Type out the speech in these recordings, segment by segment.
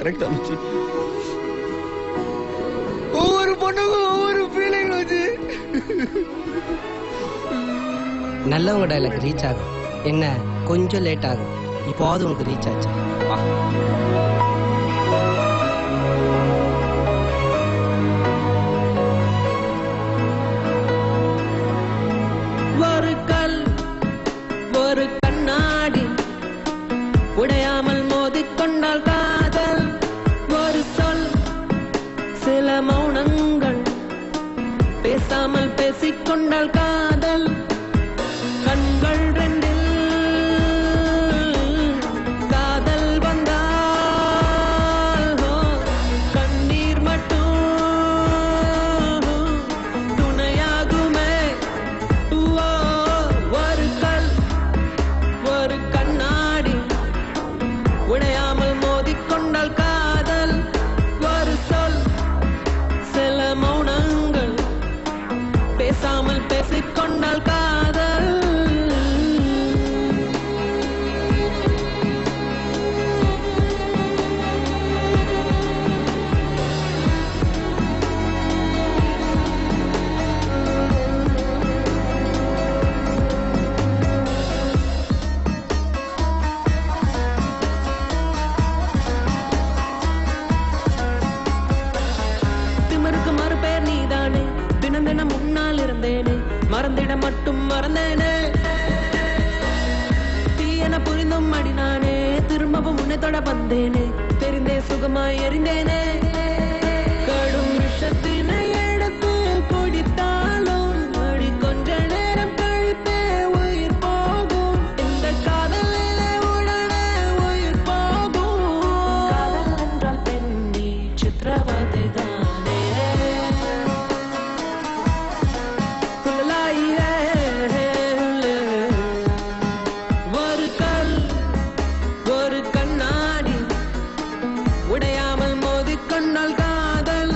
கரெக்டா மச்சி. ஒவ்வொரு பொண்ணுக்கும் ஒவ்வொரு ஃபீலிங் வச்சு. நல்லவங்க டைலாக் ரீச் ஆகும், என்ன கொஞ்சம் லேட் ஆகும். இப்போது உனக்கு ரீச் ஆச்சு. ஒரு கல் ஒரு கண்ணாடி உடையாமல் மோதிக்கொண்டால் காதல். ஒரு சொல் சில மௌனங்கள் பேசாமல் பேசிக்கொண்டால் காதல். கண்கள் ரெண்டில் காதல் வந்தால் கண்ணீர் மட்டும் துணையாகுமே. ஒரு கல் ஒரு கண்ணாடி உடையாமல் மோதிக்கொண்டால் காதல். ஒரு சொல் சில மௌனங்கள் பேசாமல் பேசிக்கொண்டால் காதல். திமிருக்கு மறுபேர் நீதானே, தினம் தினம் முன்னால் இருந்தேனே, மறந்திட மட்டும் மறந்தேனே. தீயன புரிந்தும் அடி நானே, திரும்பவும் உன்னை தொட வந்தேனே, தெரிந்தே சுகமாய் எறிந்தேனே. கடும் விஷத்தினை எடுத்து குடித்தாலும் அடி கொஞ்ச நேரம் கழித்தே உயிர் போகும். இந்த காதலிலே உடனே உயிர் போகும். காதல் என்றால் பெண்ணே சித்திரவதை தானே. ஒரு கல் ஒரு கண்ணாடி உடையாமல் மோதிக்கொண்டால் காதல்.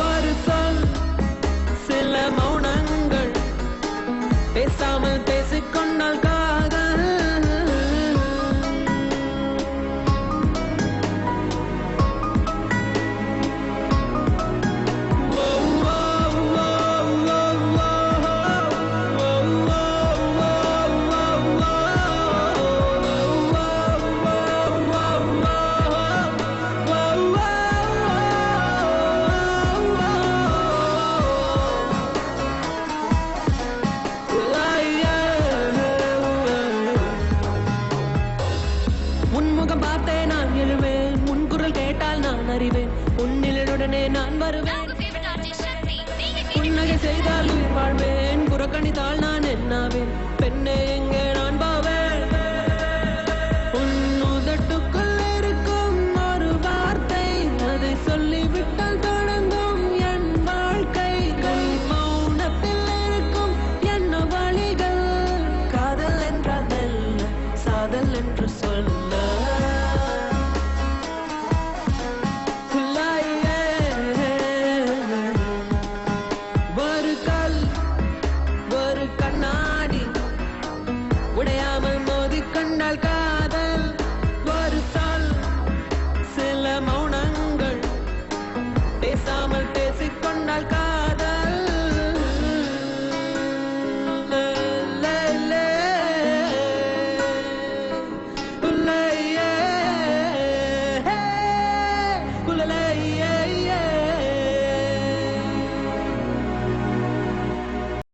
ஒரு சொல் சில மௌனங்கள் பேசாமல் பேசிக்கொண்டால் காதல். உன்முகம் பார்த்தே நான் எழுவேன், உன் குரல் கேட்டால் நான் அறிவேன், உன்னிலுடனே நான் வருவேன். புன்னகை செய்தால்